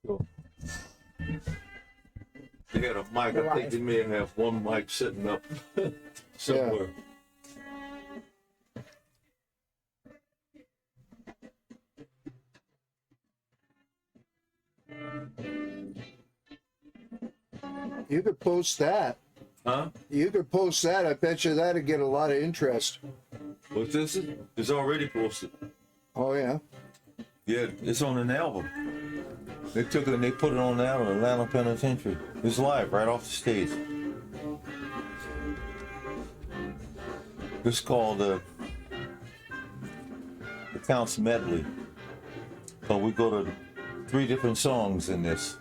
So they had a mic. I think they may have one mic sitting up somewhere. You could post that. Huh? You could post that. I bet you that'd get a lot of interest. What's this? It's already posted. Oh yeah. Yeah, it's on an album. They took it and they put it on the album, Atlanta Penitentiary. It's live right off the stage. It's called the Counts Medley. So we go to 3 different songs in this.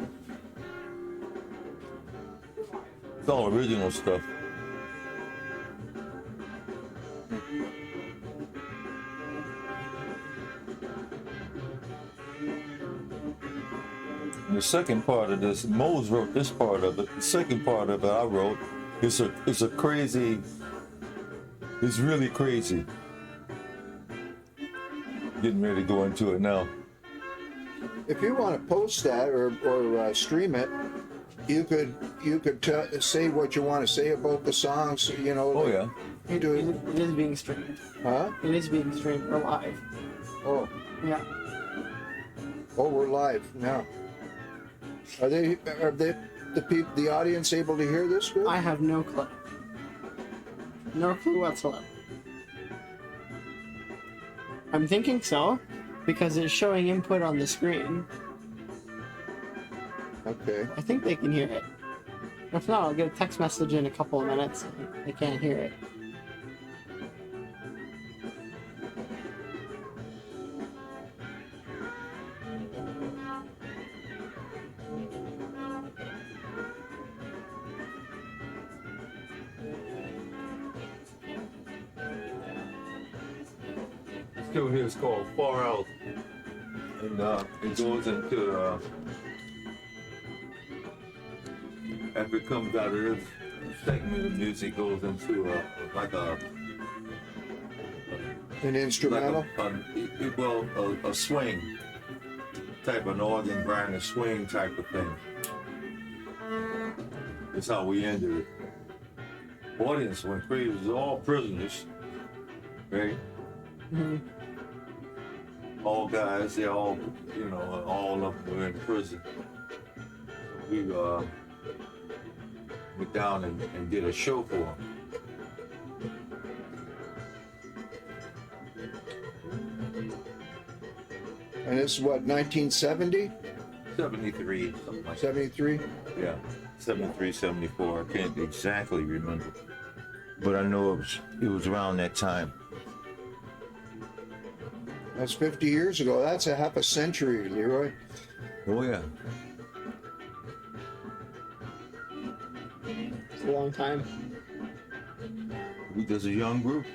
It's all original stuff. The second part of this, Mose wrote this part of it. The second part of it I wrote. It's a crazy. It's really crazy. Getting ready to go into it now. If you want to post that or stream it, you could say what you want to say about the songs. You know. Oh yeah. It is being streamed. Huh? It is being streamed. We're live. Oh. Yeah. Oh, we're live now. Are the audience able to hear this good? I have no clue. No clue whatsoever. I'm thinking so, because it's showing input on the screen. Okay. I think they can hear it. If not, I'll get a text message in a couple of minutes. They can't hear it. Still here is called Far Out, and it goes into after it comes out of this segment of music, goes into An instrumental. A swing type of an organ grind, a swing type of thing. That's how we ended it. Audience went crazy. It was all prisoners, right? Mm-hmm. All guys, they all, all of them were in prison. We went down and did a show for them. And this is what, 1970? 73, something like that. 73? Yeah, 73, 74. I can't exactly remember. But I know it was around that time. That's 50 years ago. That's a half a century, Leroy. Oh, yeah. It's a long time. We just a young group.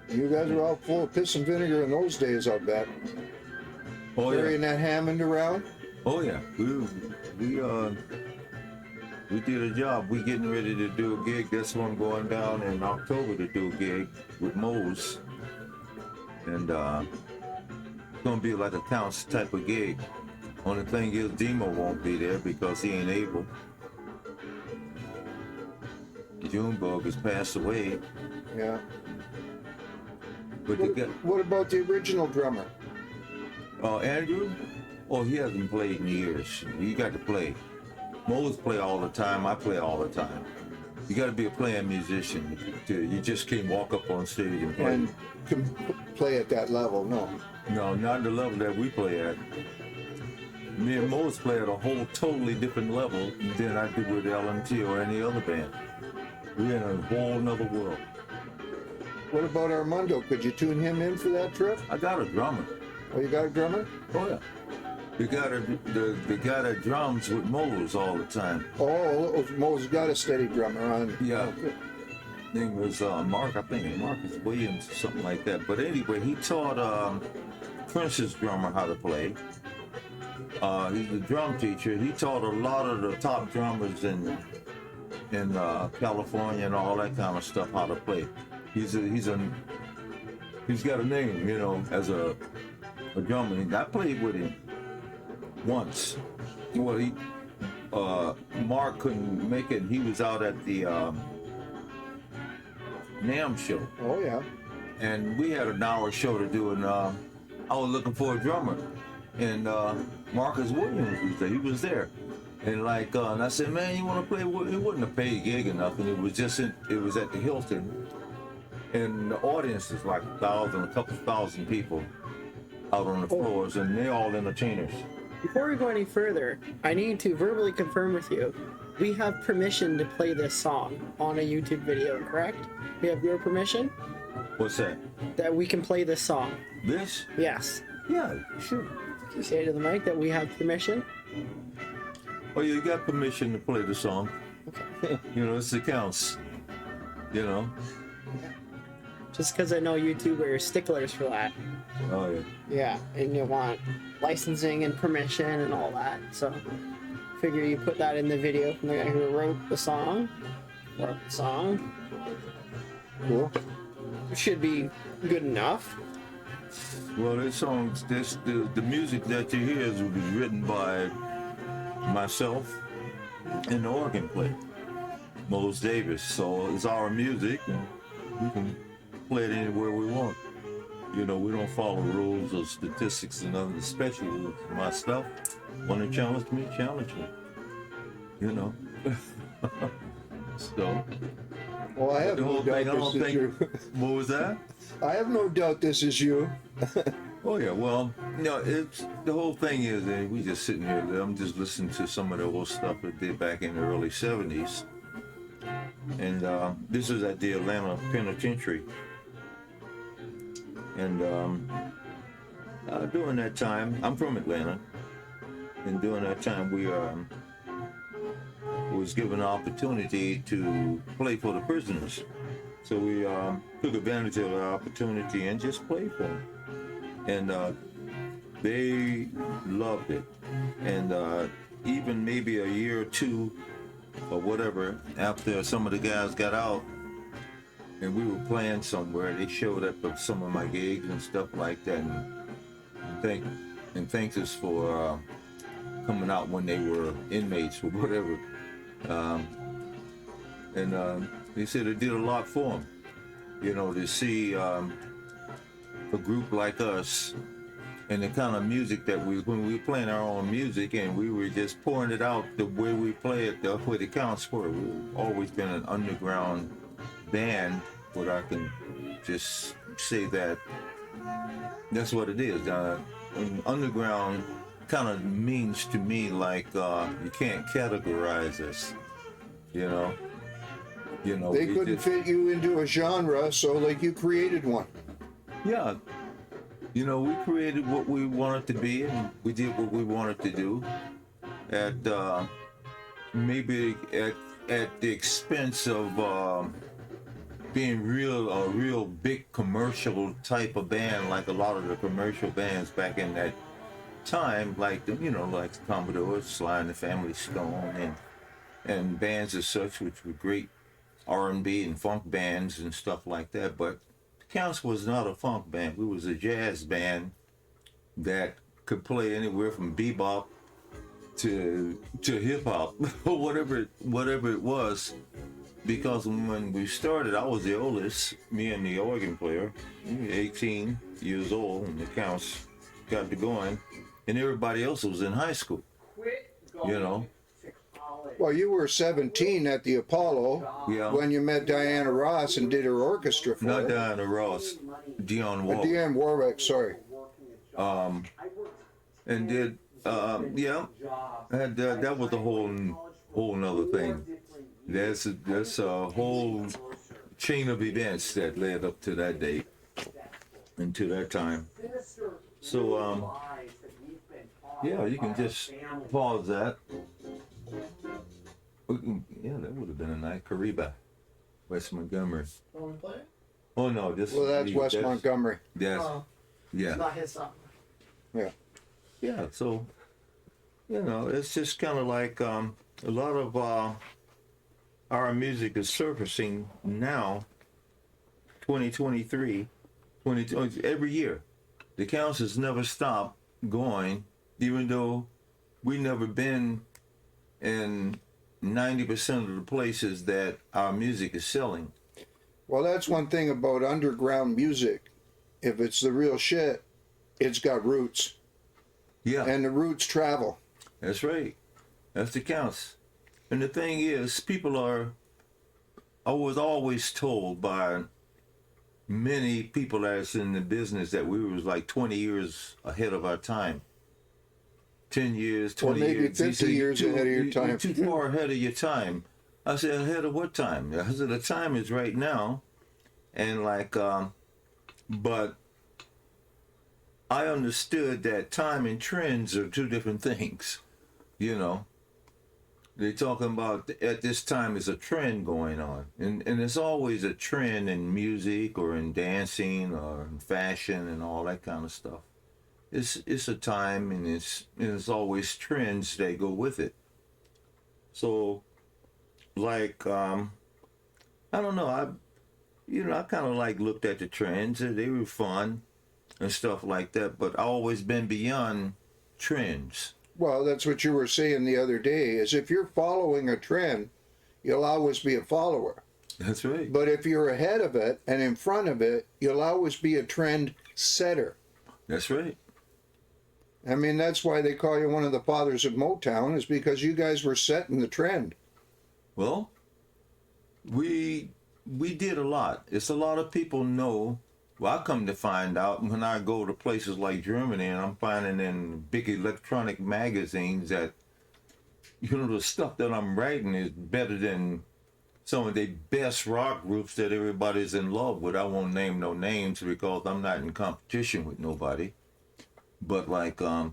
You guys were all full of piss and vinegar in those days, I'll bet. Oh, Carrying yeah. that Hammond around? Oh, yeah. We did a job. We getting ready to do a gig. That's one going down in October to do a gig with Mose. And it's gonna be like a Counts type of gig. Only thing is Demo won't be there because he ain't able. Junebug has passed away. Yeah. But What about the original drummer? Andrew? Oh, he hasn't played in years. He got to play. Mose play all the time. I play all the time. You got to be a playing musician. You just can't walk up on stage and play. And can play at that level, no. No, not the level that we play at. Me and Mose play at a whole totally different level than I do with LMT or any other band. We're in a whole nother world. What about Armando? Could you tune him in for that trip? I got a drummer. Oh, you got a drummer? Oh yeah. The guy that drums with Mose all the time. Oh, Mo's got a steady drummer on. Yeah. Okay. Name was Mark, I think Marcus Williams or something like that. But anyway, he taught Prince's drummer how to play. He's a drum teacher. He taught a lot of the top drummers in California and all that kind of stuff how to play. He's got a name, as a a drummer. And I played with him once. Well, Mark couldn't make it. He was out at the NAMM show, Oh yeah. and we had an hour show to do, and I was looking for a drummer, and Marcus Williams was there. He was there, and and I said, man, you want to play? It wasn't a paid gig or nothing. It was just it was at the Hilton, and the audience is like a couple thousand people out on the floors, and they're all entertainers. Before we go any further, I need to verbally confirm with you. We have permission to play this song on a YouTube video, correct? We have your permission What's that? that we can play this song. This? Yes. Yeah, sure. Can you say to the mic that we have permission? Oh, you got permission to play the song. Okay. You know, it counts. You know. Just because I know YouTube are sticklers for that. Oh yeah. Yeah, and you want licensing and permission and all that. So, figure you put that in the video from the guy who wrote the song. Cool. It should be good enough. Well, this song, the music that you hear was written by myself and the organ player, Mose Davis. So it's our music, and we can play it anywhere we want. You know, we don't follow rules or statistics and other special rules. My stuff, want to challenge me, challenge me. You know. So. Well, I have The no whole doubt thing, I don't this is think. you. What was that? I have no doubt this is you. Oh yeah, well, it's the whole thing is that we just sitting here. I'm just listening to some of the old stuff I did back in the early '70s, and this is at the Atlanta Penitentiary. And during that time, I'm from Atlanta, and during that time we was given an opportunity to play for the prisoners. So we took advantage of the opportunity and just played for them. And they loved it. And even maybe a year or two or whatever after some of the guys got out and we were playing somewhere, they showed up at some of my gigs and stuff like that and thanked us for coming out when they were inmates or whatever. They said it did a lot for them, you know, to see a group like us and the kind of music that when we were playing our own music and we were just pouring it out the way we play it, the way it counts for it. We've always been an underground band, but I can just say that that's what it is. Underground kind of means to me like you can't categorize us, you know. They couldn't fit you into a genre, so like you created one. Yeah, you know, we created what we wanted to be, and we did what we wanted to do. At maybe at the expense of being a real big commercial type of band, like a lot of the commercial bands back in that time, like like the Commodores, Sly and the Family Stone, and bands as such, which were great R&B and funk bands and stuff like that. But Counts was not a funk band. We was a jazz band that could play anywhere from bebop to hip hop, or whatever it was. Because when we started, I was the oldest, me and the organ player, 18 years old, and the Counts got to going, and everybody else was in high school, you know. Well, you were 17 at the Apollo when you met Diana Ross and did her orchestra for Not her. Diana Ross, Dionne Warwick. Dionne Warwick, sorry. And did that was a whole nother thing. There's a whole chain of events that led up to that date and to that time. So you can just pause that. That would have been a nice Kariba, West Montgomery. Oh no, this. Well, that's West Montgomery. Yes. Yeah. Not his song. Yeah. Yeah. So, it's just kind of like a lot of our music is surfacing now. 2023, every year. the counts has never stopped going, even though we never been in 90% of the places that our music is selling. Well, that's one thing about underground music. If it's the real shit, it's got roots, Yeah, and the roots travel. that's right. That's the counts. And the thing is, I was always told by many people that's in the business that we was like 20 years ahead of our time. 10 years, 20 Or maybe years. He 50 said, years ahead of your You're time." too far ahead of your time. I said, ahead of what time? I said, the time is right now. And like, but I understood that time and trends are two different things. You know, they're talking about at this time is a trend going on. And there's always a trend in music or in dancing or in fashion and all that kind of stuff. It's a time, and it's always trends that go with it. So, like, I don't know. I kind of like looked at the trends. They were fun and stuff like that. But I always been beyond trends. Well, that's what you were saying the other day, is if you're following a trend, you'll always be a follower. That's right. But if you're ahead of it and in front of it, you'll always be a trend setter. That's right. I mean, that's why they call you one of the fathers of Motown, is because you guys were setting the trend. Well, we did a lot. It's a lot of people know. Well, I come to find out when I go to places like Germany, and I'm finding in big electronic magazines that, the stuff that I'm writing is better than some of the best rock groups that everybody's in love with. I won't name no names because I'm not in competition with nobody. But like, the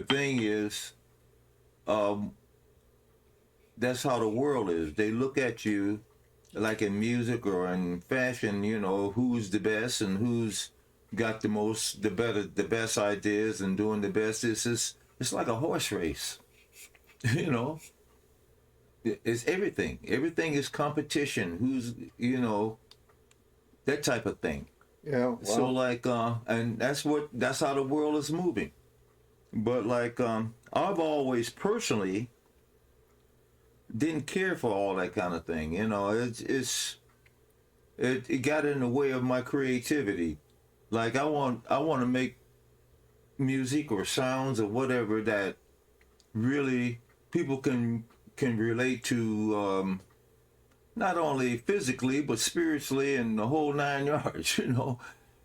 thing is, that's how the world is. They look at you like in music or in fashion, who's the best and who's got the best ideas and doing the best. It's like a horse race, It's everything. Everything is competition. Who's, that type of thing. Yeah. Well, So like, and that's how the world is moving. But like, I've always personally didn't care for all that kind of thing. It got in the way of my creativity. Like I want to make music or sounds or whatever that really people can relate to, not only physically but spiritually and the whole 9 yards.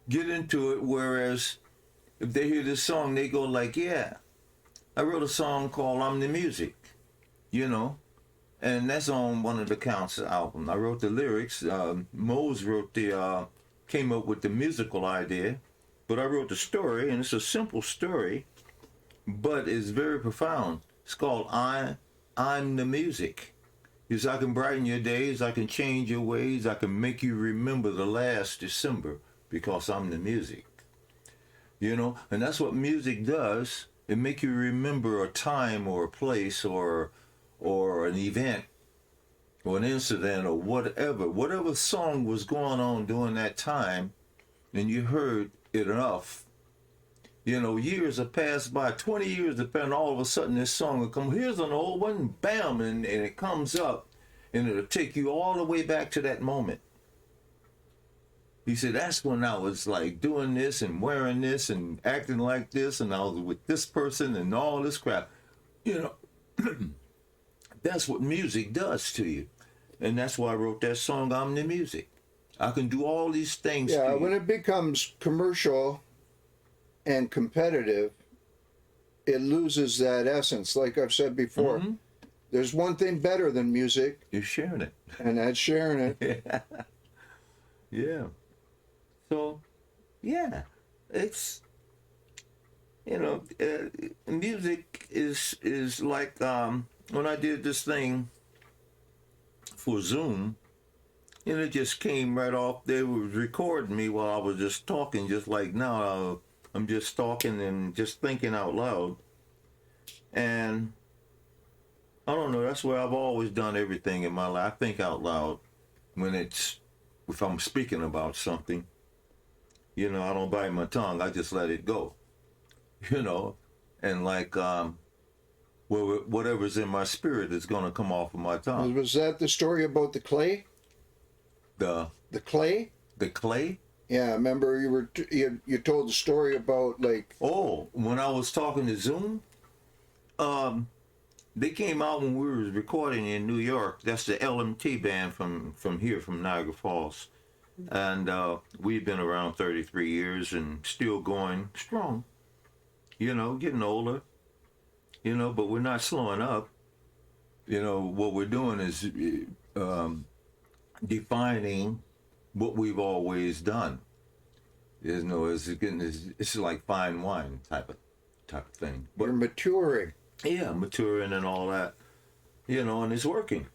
Get into it. Whereas if they hear this song, they go like, "Yeah, I wrote a song called I'm the Music," and that's on one of the Counts album. I wrote the lyrics. Mose came up with the musical idea, but I wrote the story, and it's a simple story, but it's very profound. It's called I'm the Music. Because I can brighten your days, I can change your ways, I can make you remember the last December because I'm the music. And that's what music does. It make you remember a time or a place or an event or an incident or whatever song was going on during that time, and you heard it enough. Years have passed by, 20 years have passed, all of a sudden this song will come, here's an old one, bam, and it comes up, and it'll take you all the way back to that moment. He said, that's when I was like doing this and wearing this and acting like this, and I was with this person and all this crap. That's what music does to you. And that's why I wrote that song, I'm the Music. I can do all these things yeah, to you. when it becomes commercial and competitive, it loses that essence. Like I've said before, there's one thing better than music, You're sharing it. and that's sharing it. Yeah. So, yeah, it's, music is like, when I did this thing for Zoom, it just came right off. They was recording me while I was just talking, just like now. I'm just talking and just thinking out loud. And I don't know, that's where I've always done everything in my life. I think out loud if I'm speaking about something. You know, I don't bite my tongue. I just let it go. You know, and like well, whatever's in my spirit is gonna come off of my tongue. Was that the story about the clay? The The clay? clay. Yeah, remember you told the story about like Oh, when I was talking to Zoom, they came out when we were recording in New York. That's the LMT band from here, from Niagara Falls, and we've been around 33 years and still going strong. You know, getting older. You know, but we're not slowing up. You know, what we're doing is defining what we've always done. There's no, it's like fine wine type of thing. But you're maturing. yeah, maturing and all that, you know, and it's working.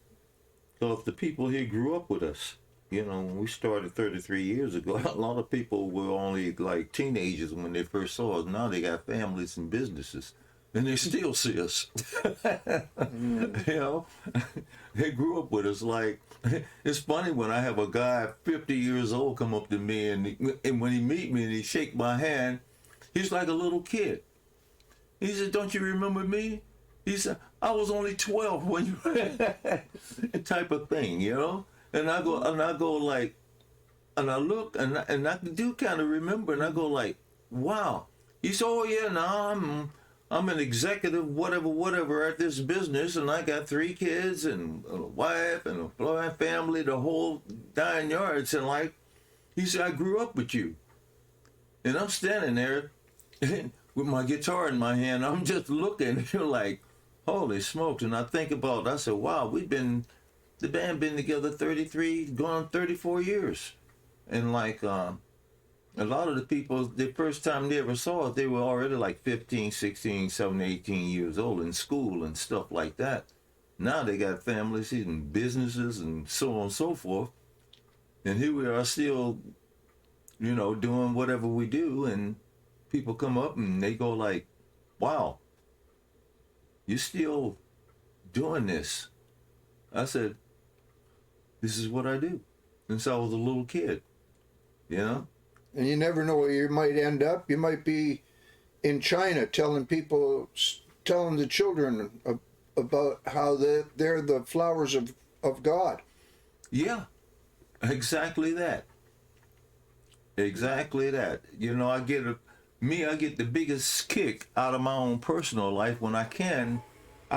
So if the people here grew up with us, you know, when we started 33 years ago, a lot of people were only like teenagers when they first saw us. Now they got families and businesses, and they still see us. You know, they grew up with us. Like, it's funny when I have a guy 50 years old come up to me, and when he meet me and he shake my hand, he's like a little kid. He said, "Don't you remember me?" He said, "I was only 12 when you," type of thing, you know. And I go like, and I look, and I do kind of remember, and I go like, "Wow." He said, "Oh yeah, now I'm an executive, whatever at this business, and I got 3 kids and a wife and a family, the whole 9 yards." And like, he said, "I grew up with you," and I'm standing there with my guitar in my hand. I'm just looking, you're like, holy smokes. And I think about, I said, wow, the band been together 33, going on 34 years. And like, a lot of the people, the first time they ever saw it, they were already like 15, 16, 17, 18 years old in school and stuff like that. Now they got families and businesses and so on and so forth. And here we are still, you know, doing whatever we do, and people come up and they go like, wow, you're still doing this. I said, this is what I do since I was a little kid, you know? And you never know where you might end up. You might be in China telling the children about how they're the flowers of God. Yeah, exactly that. Exactly that. You know, I get the biggest kick out of my own personal life when I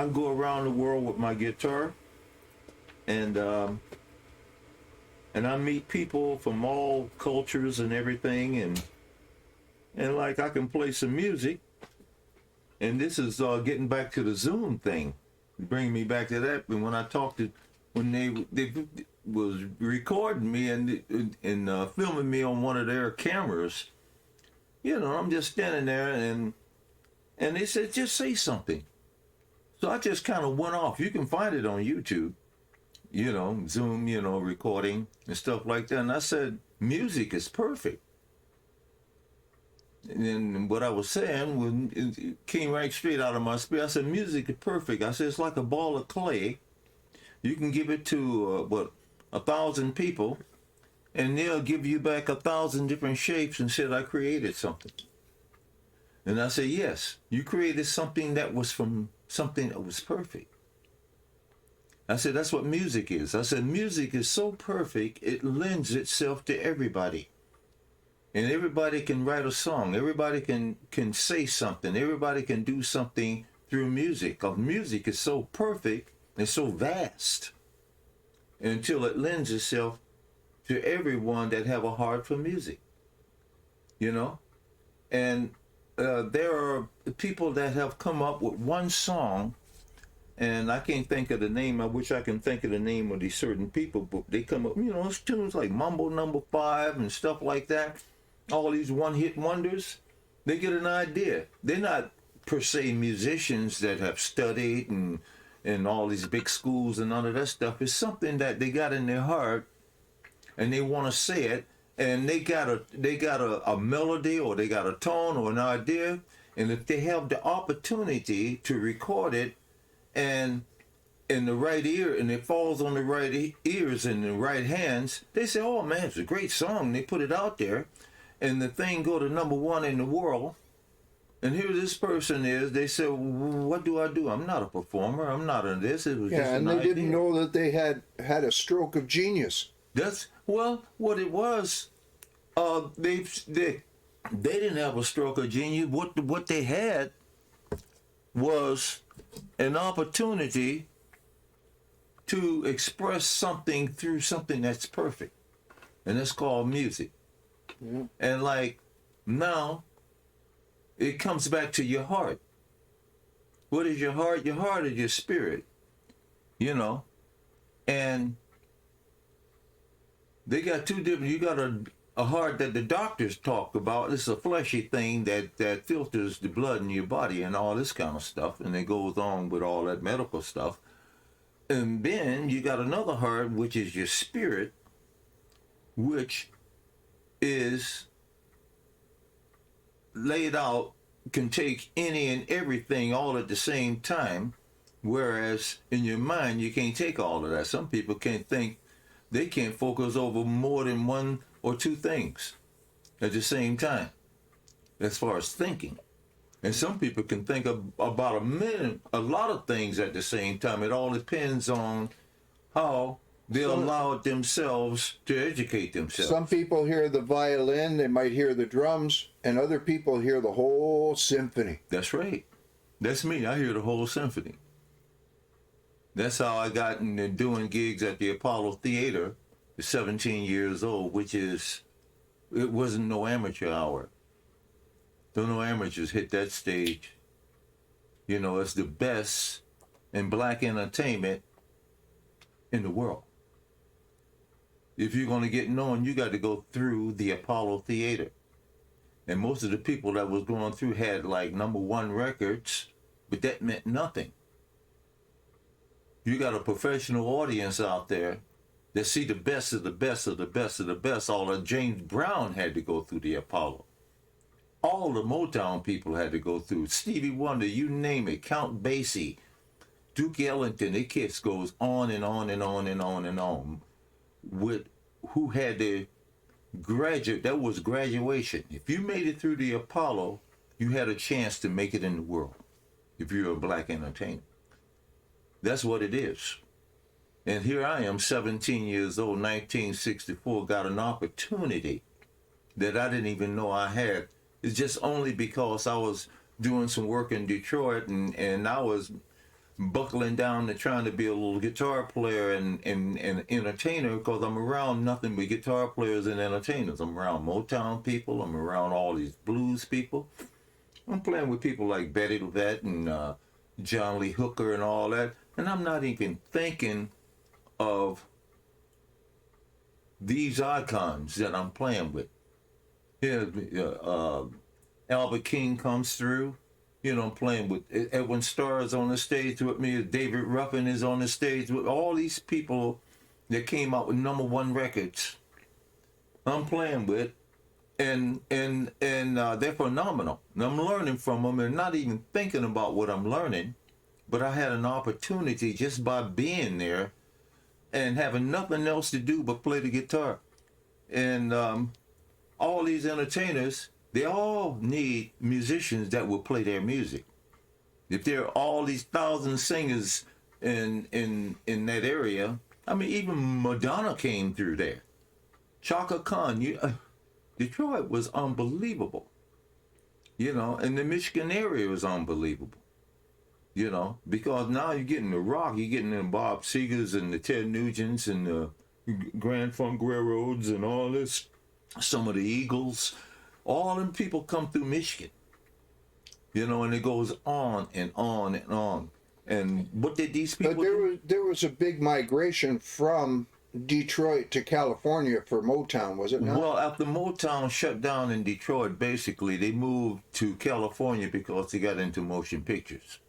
go around the world with my guitar, and I meet people from all cultures and everything, and like I can play some music, and this is getting back to the Zoom thing, bringing me back to that. And when I talked to, when they was recording me and filming me on one of their cameras, you know, I'm just standing there, and they said, just say something. So I just kind of went off. You can find it on YouTube, you know, Zoom, you know, recording and stuff like that. And I said, music is perfect. And then what I was saying, when it came right straight out of my spirit, I said, music is perfect. I said, it's like a ball of clay. You can give it to, 1,000 people, and they'll give you back 1,000 different shapes and said, I created something. And I said, yes, you created something that was from something that was perfect. I said, that's what music is. I said, music is so perfect, it lends itself to everybody. And everybody can write a song. Everybody can say something. Everybody can do something through music. Because music is so perfect and so vast until it lends itself to everyone that have a heart for music, you know? And there are people that have come up with one song, and I can't think of the name. I wish I can think of the name of these certain people, but they come up, you know, it's tunes like Mambo Number 5 and stuff like that. All these one-hit wonders, they get an idea. They're not per se musicians that have studied and all these big schools and none of that stuff. It's something that they got in their heart, and they want to say it, and they got a melody, or they got a tone or an idea, and if they have the opportunity to record it and in the right ear, and it falls on the right ears and the right hands, they say, oh man, it's a great song. They put it out there, and the thing go to number one in the world. And here this person is. They said, "What do I do? I'm not a performer. I'm not in this. It was just Yeah, and an they didn't idea." know that they had a stroke of genius. That's well, what it was. They didn't have a stroke of genius. What they had was an opportunity to express something through something that's perfect, and it's called music. Yeah. And like now, it comes back to your heart. What is your heart? Your heart is your spirit, you know. And they got two different. You got a heart that the doctors talk about. It's a fleshy thing that filters the blood in your body and all this kind of stuff, and it goes on with all that medical stuff. And then you got another heart, which is your spirit, which is laid out, can take any and everything all at the same time, whereas in your mind you can't take all of that. Some people can't think, they can't focus over more than one or two things at the same time as far as thinking. And some people can think about a lot of things at the same time. It all depends on how they allow themselves to educate themselves. Some people hear the violin, they might hear the drums, and other people hear the whole symphony. That's right. That's me. I hear the whole symphony. That's how I got into doing gigs at the Apollo Theater at 17 years old, which is, it wasn't no amateur hour. Don't no amateurs hit that stage. You know, it's the best in black entertainment in the world. If you're going to get known, you got to go through the Apollo Theater. And most of the people that was going through had like number one records, but that meant nothing. You got a professional audience out there that see the best of the best of the best of the best. All of James Brown had to go through the Apollo. All the Motown people had to go through. Stevie Wonder, you name it, Count Basie, Duke Ellington, the kids goes on and on and on and on and on. With who had to graduate, that was graduation. If you made it through the Apollo, you had a chance to make it in the world. If you're a black entertainer. That's what it is. And here I am, 17 years old, 1964, got an opportunity that I didn't even know I had. It's just only because I was doing some work in Detroit and I was buckling down to trying to be a little guitar player and entertainer, because I'm around nothing but guitar players and entertainers. I'm around Motown people. I'm around all these blues people. I'm playing with people like Betty LaVette and John Lee Hooker and all that. And I'm not even thinking of these icons that I'm playing with. Albert King comes through. You know, I'm playing with Edwin Starr is on the stage with me. David Ruffin is on the stage with all these people that came out with number one records. I'm playing with, and they're phenomenal. And I'm learning from them and not even thinking about what I'm learning, but I had an opportunity just by being there and having nothing else to do but play the guitar. And all these entertainers, they all need musicians that will play their music. If there are all these 1,000 singers in that area, I mean, even Madonna came through there. Chaka Khan, Detroit was unbelievable. You know, and the Michigan area was unbelievable. You know, because now you're getting the rock, you're getting the Bob Segers and the Ted Nugents and the Grand Funk Railroads and all this. Some of the Eagles, all them people come through Michigan. You know, and it goes on and on and on. And what did these people do? There was a big migration from Detroit to California for Motown, was it not? Well, after Motown shut down in Detroit, basically, they moved to California because they got into motion pictures.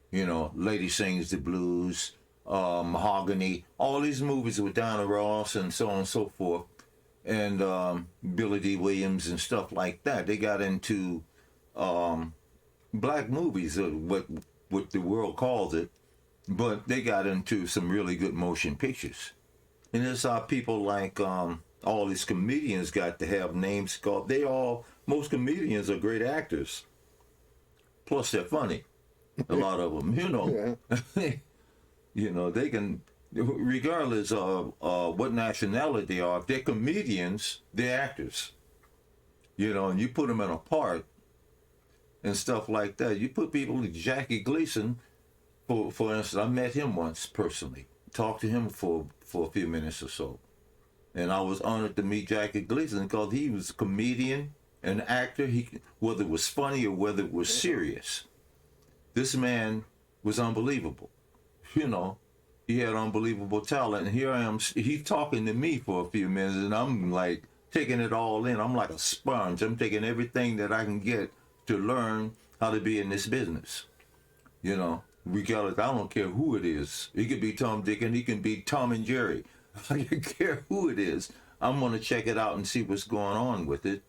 You know, Lady Sings the Blues, Mahogany, all these movies with Diana Ross and so on and so forth, and Billy D. Williams and stuff like that. They got into black movies, what the world calls it, but they got into some really good motion pictures. And it's our people like all these comedians got to have names called. Most comedians are great actors. Plus, they're funny. A lot of them, they can, regardless of what nationality they are, if they're comedians, they're actors. And you put them in a part and stuff like that. You put people like Jackie Gleason, for instance. I met him once personally, talked to him for a few minutes or so. And I was honored to meet Jackie Gleason because he was a comedian, an actor, whether it was funny or whether it was serious. This man was unbelievable. He had unbelievable talent. And here I am, he's talking to me for a few minutes, and I'm like taking it all in. I'm like a sponge. I'm taking everything that I can get to learn how to be in this business. Regardless, I don't care who it is. He could be Tom, Dick, and he can be Tom and Jerry. I don't care who it is. I'm going to check it out and see what's going on with it.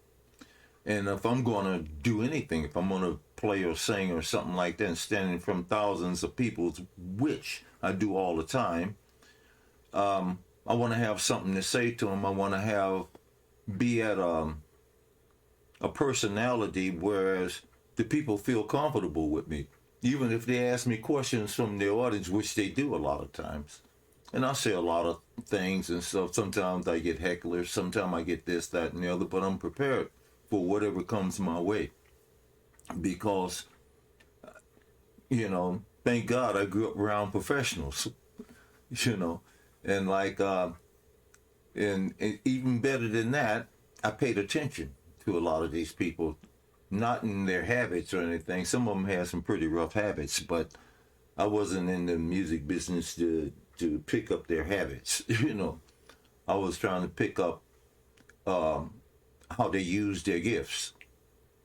And if I'm going to do anything, if I'm going to play or sing or something like that, and stand in front of thousands of people, which I do all the time, I want to have something to say to them. I want to be at a personality whereas the people feel comfortable with me. Even if they ask me questions from the audience, which they do a lot of times. And I say a lot of things and stuff. Sometimes I get hecklers. Sometimes I get this, that, and the other. But I'm prepared for whatever comes my way. Because, thank God I grew up around professionals. And like, and even better than that, I paid attention to a lot of these people. Not in their habits or anything. Some of them had some pretty rough habits, but I wasn't in the music business to pick up their habits. I was trying to pick up how they used their gifts.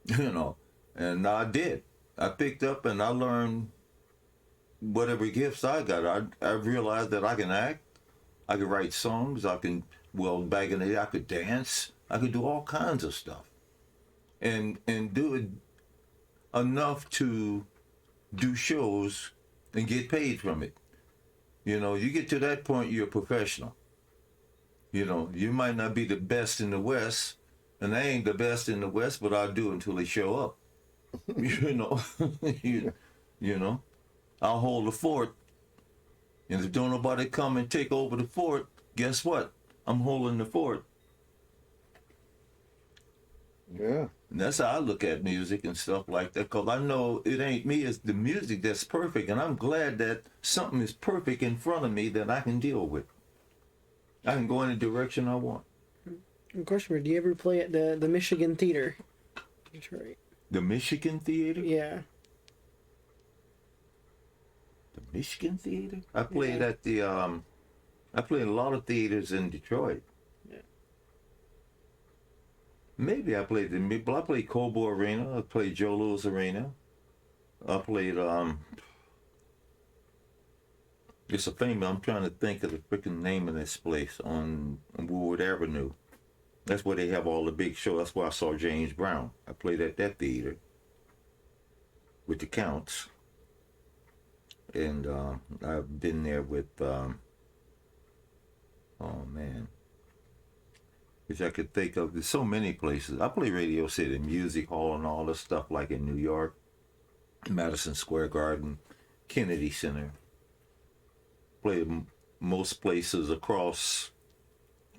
And I did. I picked up and I learned whatever gifts I got. I realized that I can act, I could write songs, back in the day I could dance, I could do all kinds of stuff. And do it enough to do shows and get paid from it. You get to that point, you're a professional. You might not be the best in the West, and I ain't the best in the West, but I'll do it until they show up. I'll hold the fort. And if don't nobody come and take over the fort, guess what? I'm holding the fort. Yeah. And that's how I look at music and stuff like that, because I know it ain't me, it's the music that's perfect, and I'm glad that something is perfect in front of me that I can deal with. I can go in the direction I want. Question: do you ever play at the Michigan Theater, Detroit? The Michigan Theater? Yeah. The Michigan Theater? I played at I played a lot of theaters in Detroit. Maybe I played I played Cobo Arena. I played Joe Louis Arena. I played it's a famous. I'm trying to think of the freaking name of this place on Woodward Avenue. That's where they have all the big shows. That's where I saw James Brown. I played at that theater with the Counts, and I've been there with oh man. Which I could think of. There's so many places. I play Radio City Music Hall and all this stuff, like in New York, Madison Square Garden, Kennedy Center. Played most places across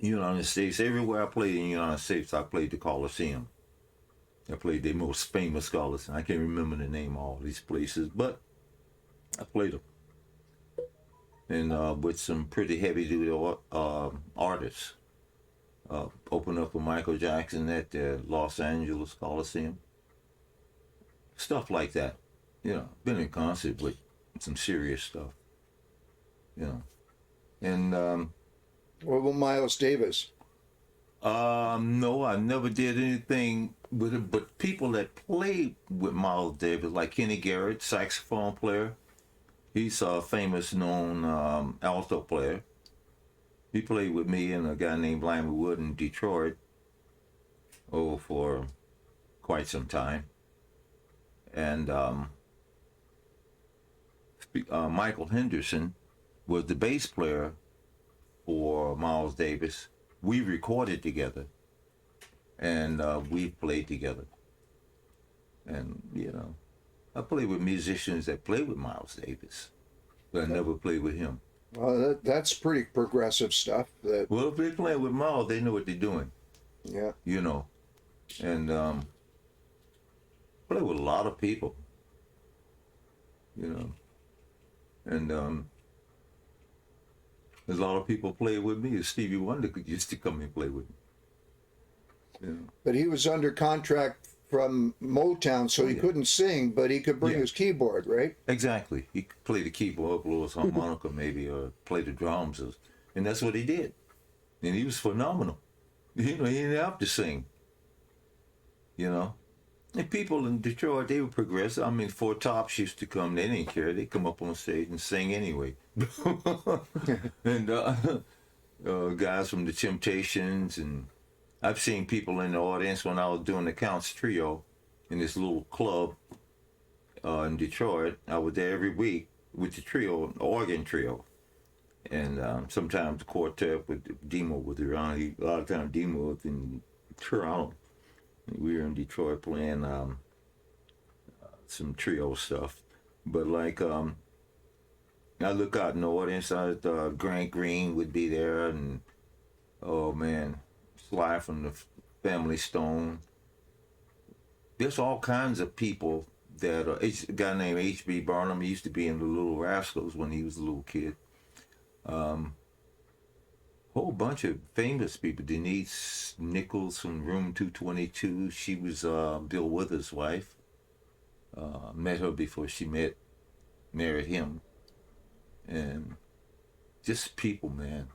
the United States. Everywhere I played in the United States, I played the Coliseum. I played the most famous Coliseum. I can't remember the name of all these places, but I played them. And with some pretty heavy-duty artists. Opened up for Michael Jackson at the Los Angeles Coliseum. Stuff like that. Been in concert with some serious stuff. And What about Miles Davis? no, I never did anything with it, but people that played with Miles Davis, like Kenny Garrett, saxophone player. He's a famous known alto player. He played with me and a guy named Lionel Wood in Detroit for quite some time. And Michael Henderson was the bass player for Miles Davis we recorded together, and we played together. And you know, I played with musicians that played with Miles Davis, but I never played with him. Well, that's pretty progressive stuff. That Well, if they're playing with Miles, they know what they're doing, yeah. you know. And play with a lot of people, you know. And there's a lot of people play with me. Stevie Wonder used to come and play with me. You know. But he was under contract from Motown, so he Yeah. couldn't sing, but he could bring Yeah. his keyboard, right? Exactly. He could play the keyboard, blow his harmonica maybe, or play the drums. And that's what he did. And he was phenomenal. You know, he didn't have to sing. You know? And people in Detroit, they were progressive. I mean, Four Tops used to come. They didn't care. They come up on stage and sing anyway. And guys from the Temptations, and I've seen people in the audience when I was doing the Counts Trio in this little club in Detroit. I was there every week with the trio, organ trio. And sometimes the quartet with Demo was around. A lot of times Demo was in Toronto. We were in Detroit playing some trio stuff. But like, I look out in the audience, Grant Green would be there, and oh man, Sly from the Family Stone. There's all kinds of people that, a guy named H.B. Barnum, he used to be in the Little Rascals when he was a little kid. Whole bunch of famous people. Denise Nichols from Room 222. She was Bill Withers' wife. Met her before she married him. And just people, man.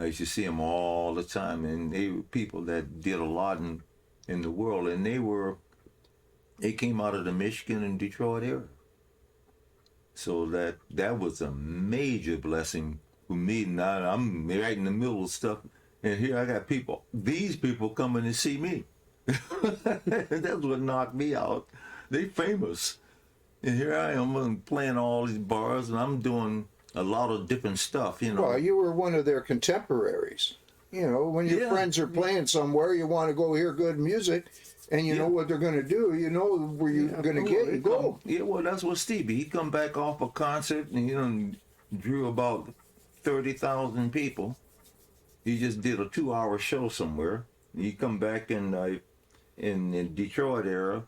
I used to see them all the time, and they were people that did a lot in the world, and they came out of the Michigan and Detroit area. So that was a major blessing for me. Now I'm right in the middle of stuff, and here I got these people coming to see me. That's what knocked me out. They famous. And here I am, I'm playing all these bars, and I'm doing a lot of different stuff, you know. Well, you were one of their contemporaries. You know, when your Yeah. friends are playing somewhere, you want to go hear good music, and you know what they're going to do. You know where you're going to get and go. Yeah, well, that's what Stevie. He come back off a concert, and you know, drew about 30,000 people. He just did a 2-hour show somewhere. He come back in the Detroit area,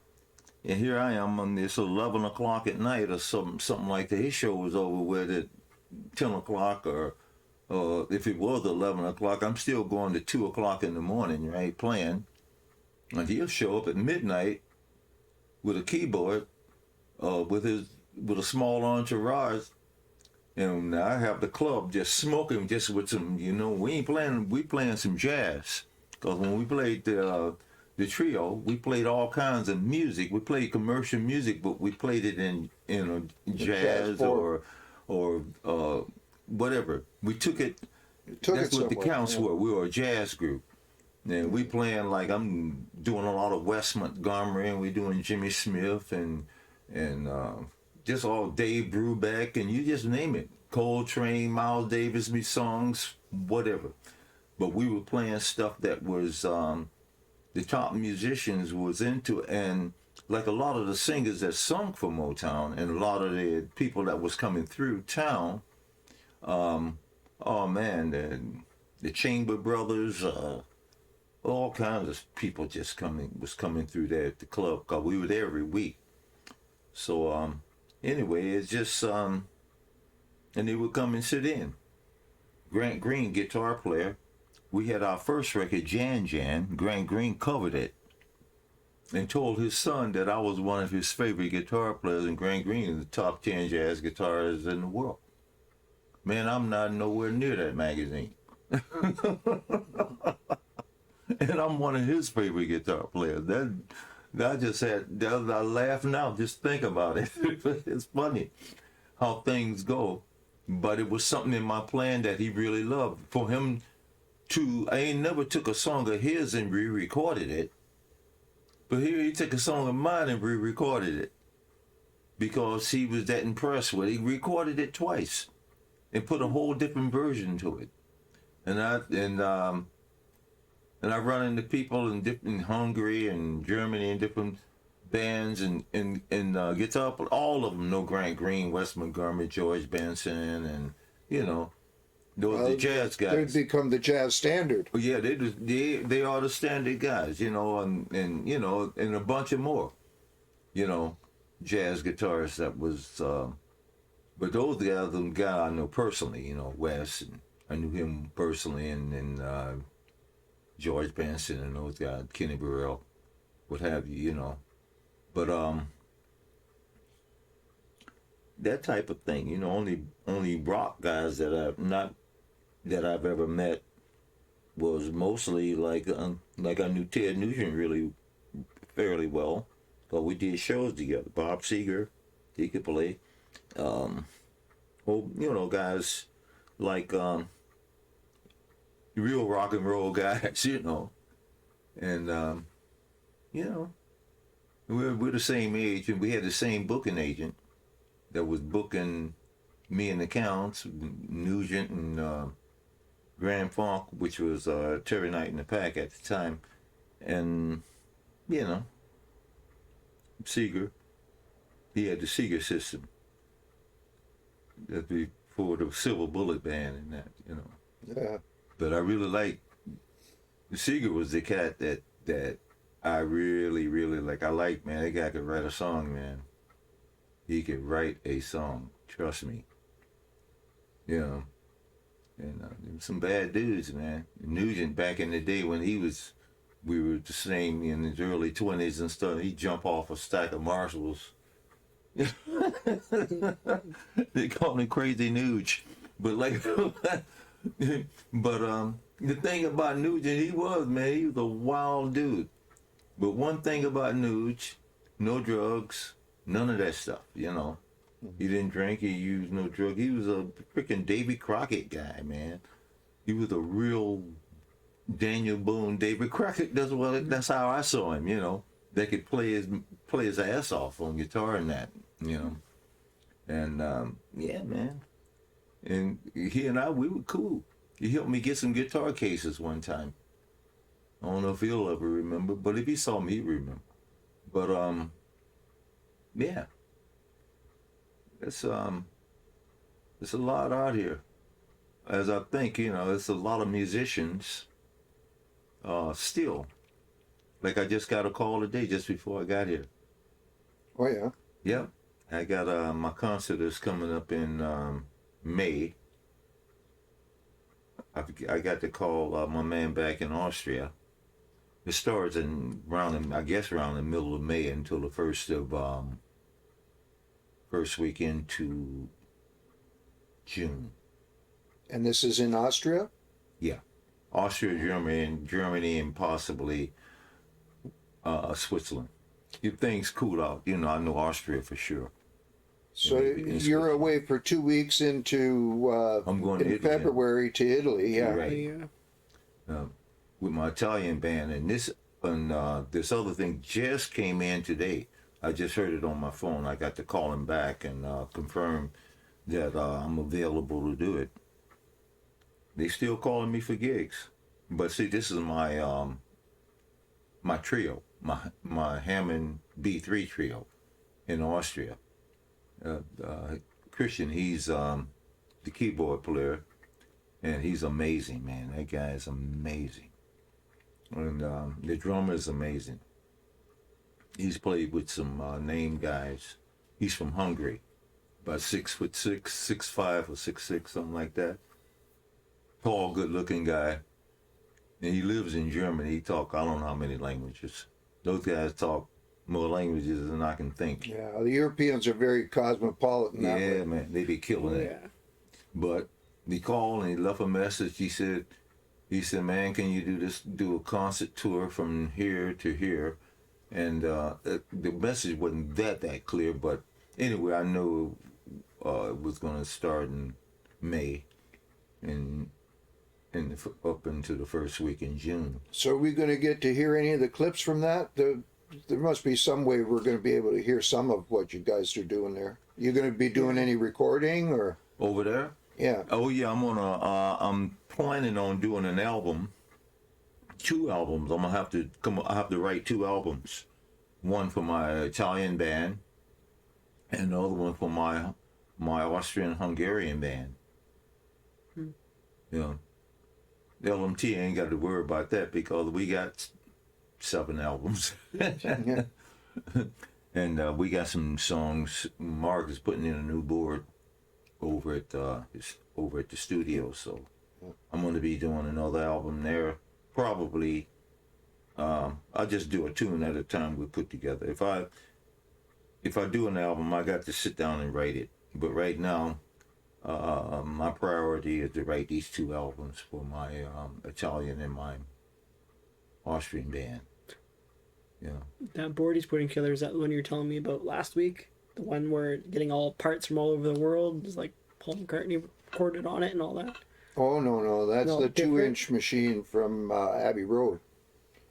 and here I am on this 11 o'clock at night or something like that. His show was over with at 10 o'clock, or if it was 11 o'clock, I'm still going to 2 o'clock in the morning, right, playing. And he'll show up at midnight with a keyboard, with a small entourage, and I have the club just smoking, just with some, you know, we playing some jazz, because when we played the trio, we played all kinds of music. We played commercial music, but we played it in jazz or whatever. We took it. That's what the Counts were. We were a jazz group. And we playing, like, I'm doing a lot of Wes Montgomery, and we doing Jimmy Smith and just all Dave Brubeck, and you just name it. Coltrane, Miles Davis, me songs, whatever. But we were playing stuff that was the top musicians was into, and like a lot of the singers that sung for Motown and a lot of the people that was coming through town, oh man, the Chamber Brothers, all kinds of people just was coming through there at the club, because we were there every week. So anyway, it's just and they would come and sit in. Grant Green, guitar player. We had our first record, Jan Jan. Grant Green covered it and told his son that I was one of his favorite guitar players, and Grant Green is the top 10 jazz guitarists in the world. Man, I'm not nowhere near that magazine. And I'm one of his favorite guitar players. I laugh now, just think about it. It's funny how things go. But it was something in my plan that he really loved. For him I ain't never took a song of his and re-recorded it. But here he took a song of mine and re-recorded it. Because he was that impressed with it. He recorded it twice and put a whole different version to it. and I run into people in Hungary and Germany and different bands and guitar. All of them know Grant Green, Wes Montgomery, George Benson, and you know those the jazz They've guys. become the jazz standard. Well, yeah, they are the standard guys, you know, and you know, and a bunch of more, you know, jazz guitarists that was. But those the other guy I know personally, you know, Wes, and I knew him personally, and George Benson and those guys, Kenny Burrell, what have you, you know. But that type of thing, you know, only rock guys that I've ever met was mostly like I knew Ted Nugent really fairly well, but we did shows together. Bob Seger, he could play. Well, you know, guys like real rock and roll guys, you know, and you know, we're the same age, and we had the same booking agent that was booking me and the Counts, Nugent and Grand Funk, which was Terry Knight in the Pack at the time, and you know, Seeger, he had the Seeger system. That before the Silver Bullet Band and that, you know. Yeah. But I really like Seeger was the cat that I really like. I like, man. That guy could write a song, man. He could write a song. Trust me. You know. And there were some bad dudes, man. Nugent back in the day when we were the same in his early 20s and stuff. He'd jump off a stack of Marshalls. They call him Crazy Nuge, but like, but the thing about Nugent, he was a wild dude. But one thing about Nuge, no drugs, none of that stuff. You know, he didn't drink, he used no drug. He was a freaking Davy Crockett guy, man. He was a real Daniel Boone, David Crockett. That's how I saw him. You know, that could play his ass off on guitar and that. You know, and yeah, man. And he and we were cool. He helped me get some guitar cases one time. I don't know if he'll ever remember, but if he saw me, he'd remember. But yeah, it's a lot out here. As I think, you know, it's a lot of musicians. Still, like I just got a call today just before I got here. Oh yeah. Yep. I got my concert is coming up in May. I got to call my man back in Austria. It starts around the middle of May until the first weekend to June. And this is in Austria? Yeah, Austria, Germany, and possibly Switzerland. If things cool out, you know, I know Austria for sure. So you're away for 2 weeks into I'm going to in Italy. February to Italy, yeah. Right. Yeah. With my Italian band, and this other thing just came in today. I just heard it on my phone. I got to call him back and confirm that I'm available to do it. They still calling me for gigs, but see, this is my my trio, my Hammond B3 trio in Austria. Christian, he's the keyboard player, and he's amazing, man. That guy is amazing. And the drummer is amazing. He's played with some name guys. He's from Hungary, about 6'6", 6'5", or 6'6", something like that. Tall, good-looking guy. And he lives in Germany. He talk I don't know how many languages. Those guys talk more languages than I can think. Yeah, the Europeans are very cosmopolitan that Yeah, way. man, they be killing it. Yeah. But he called and he left a message. He said, man, can you do a concert tour from here to here? And the message wasn't that clear, but anyway, I know it was going to start in May and up into the first week in June. So are we going to get to hear any of the clips from that? There must be some way we're going to be able to hear some of what you guys are doing there. You going to be doing any recording or? Over there? Yeah. Oh yeah, I'm planning on doing an album, 2 albums. I have to write 2 albums. One for my Italian band, and another one for my Austrian Hungarian band. You know, the LMT ain't got to worry about that because we got 7 albums. Yeah. And we got some songs. Mark is putting in a new board over at the studio, so I'm going to be doing another album there. Probably, I'll just do a tune at a time we put together. If I do an album, I got to sit down and write it. But right now, my priority is to write these 2 albums for my Italian and my Austrian band. Yeah. That board he's putting together, is that the one you were telling me about last week? The one where getting all parts from all over the world, is like Paul McCartney recorded on it and all that? Oh no, that's No, the different? 2-inch machine from Abbey Road.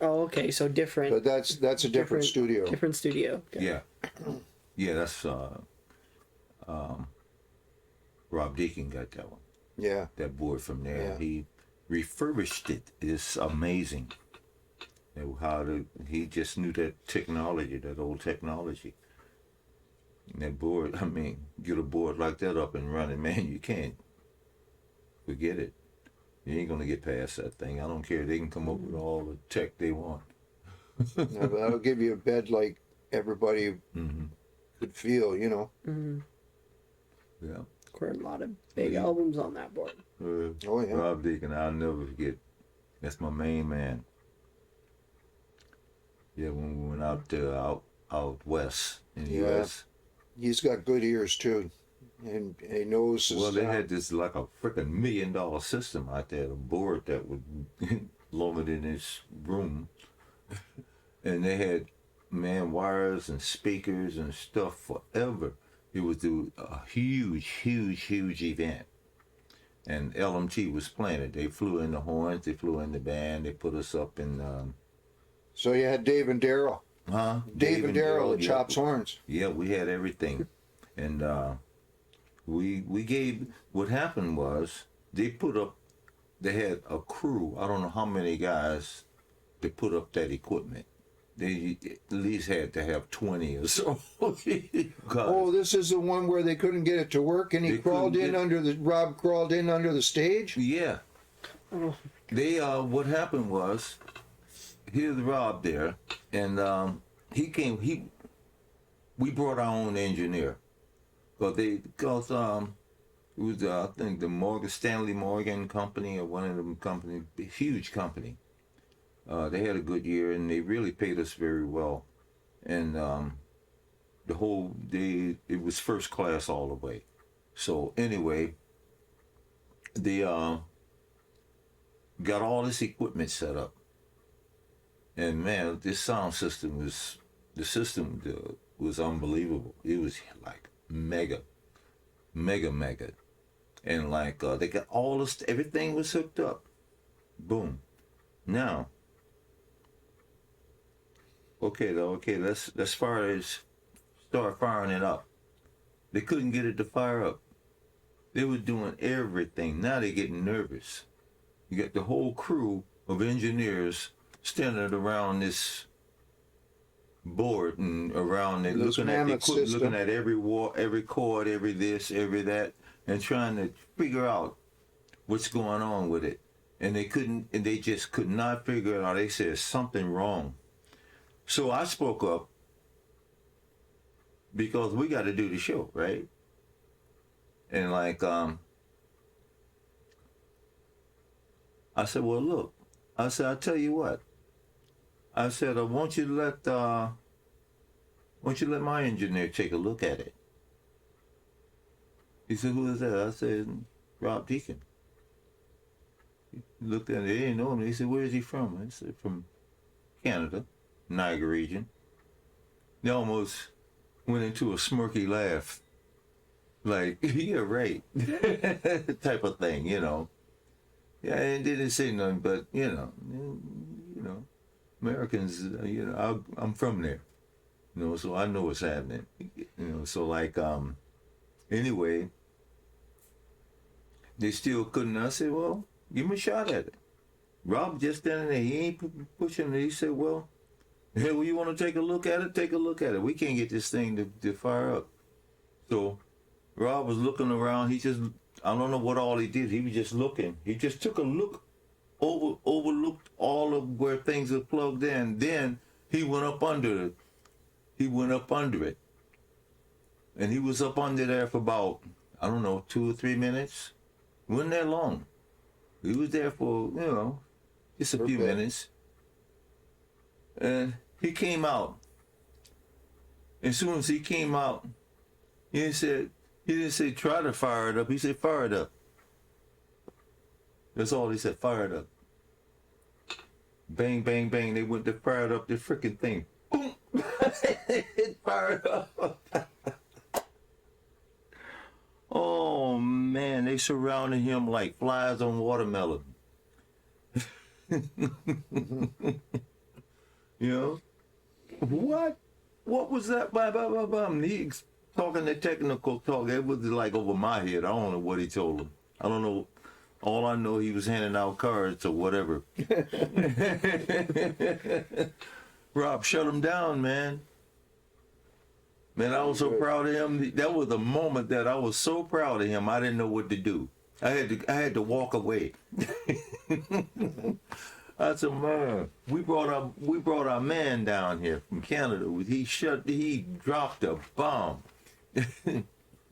Oh, okay, so different. But that's a different studio. Different studio. Okay. Yeah. Yeah, that's Rob Deacon got that one. Yeah. That board from there. Yeah. He refurbished it. It's amazing. He just knew that technology, that old technology. And that board, I mean, get a board like that up and running, man, you can't forget it. You ain't gonna get past that thing. I don't care. They can come up with all the tech they want. Yeah, but that'll give you a bed like everybody Mm-hmm. could feel, you know. Mm-hmm. Yeah. Recorded a lot of big Yeah. albums on that board. Oh yeah. Rob Deacon, I'll never forget. That's my main man. Yeah, when we went out there, out west in the Yeah. U.S. He's got good ears too, and he knows his Well, they sound. had this like a freaking $1 million system out there, a board that would longer than this room, and they had wires and speakers and stuff forever. It was a huge event, and LMT was playing it. They flew in the horns, they flew in the band, they put us up in. So you had Dave and Daryl. Huh? Dave and Daryl at yeah. Chops Horns. Yeah, we had everything, and we gave. What happened was they had a crew. I don't know how many guys to put up that equipment. They at least had to have 20 or so. Oh, this is the one where they couldn't get it to work, and They Rob crawled in under the stage. Yeah. Oh. They what happened was, here's Rob there, and he came. We brought our own engineer, because it was I think the Stanley Morgan company, or one of them companies, huge company. They had a good year, and they really paid us very well, and it was first class all the way. So anyway, they got all this equipment set up, and man, this sound system was unbelievable. It was like mega, and like they got all this, everything was hooked up. Boom. Now, okay, let's start firing it up. They couldn't get it to fire up. They were doing everything. Now they're getting nervous. You got the whole crew of engineers standing around this board and around it, This looking at the mammoth equipment, system. looking at every chord, every this, every that, and trying to figure out what's going on with it. And they just could not figure it out. They said something wrong. So I spoke up because we got to do the show, right? And like, I said, well, look, I said, I'll tell you what. I said, won't you let my engineer take a look at it? He said, who is that? I said, Rob Deacon. He looked at it, they didn't know him. He said, where is he from? I said, from Canada, Niagara region. They almost went into a smirky laugh. Like, yeah, right. type of thing, you know. Yeah, and didn't say nothing, but, you know, Americans, I'm from there. You know, so I know what's happening. You know, so like, anyway, They still couldn't. I said, well, give me a shot at it. Rob just standing there. He ain't pushing it. He said, well, hell, you want to take a look at it? Take a look at it. We can't get this thing to fire up. So Rob was looking around. He just, I don't know what all he did. He was just looking. He just took a look, overlooked all of where things were plugged in. Then he went up under it. He went up under it. And he was up under there for about, I don't know, 2 or 3 minutes. Wasn't that long. He was there for, just a few minutes. And he came out. As soon as he came out, he didn't say try to fire it up. He said fire it up. That's all he said, fire it up. Bang, bang, bang. They went to fire it up, the freaking thing. Boom! It fired up. Oh man, they surrounded him like flies on watermelon. What? What was that? Blah, blah, blah, blah. He's talking the technical talk. It was like over my head. I don't know what he told him. I don't know. All I know, he was handing out cards or whatever. Rob shut him down, man. Man, I was so proud of him. That was a moment that I was so proud of him. I didn't know what to do. I had to walk away. I said, man, we brought our man down here from Canada. He dropped a bomb.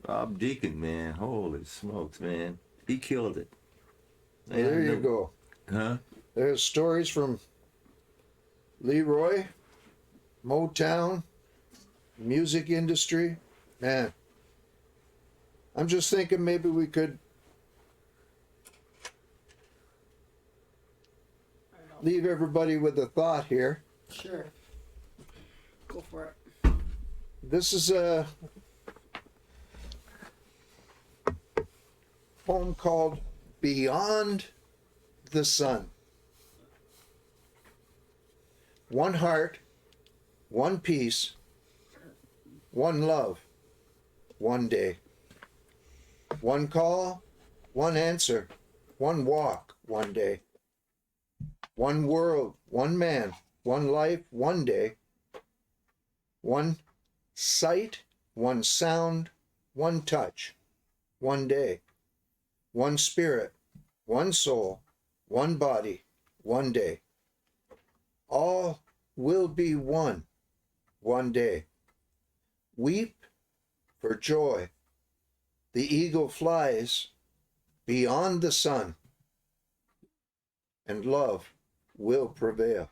Rob Deacon, man, holy smokes, man, he killed it. There you go. Huh? There's stories from Leroy, Motown, music industry. Man, I'm just thinking maybe we could leave everybody with a thought here. Sure. Go for it. This is a poem called Beyond the Sun. One heart, one peace, one love, one day. One call, one answer, one walk, one day. One world, one man, one life, one day. One sight, one sound, one touch, one day. One spirit, one soul, one body, one day. All will be one day. Weep for joy. The eagle flies beyond the sun, and love will prevail.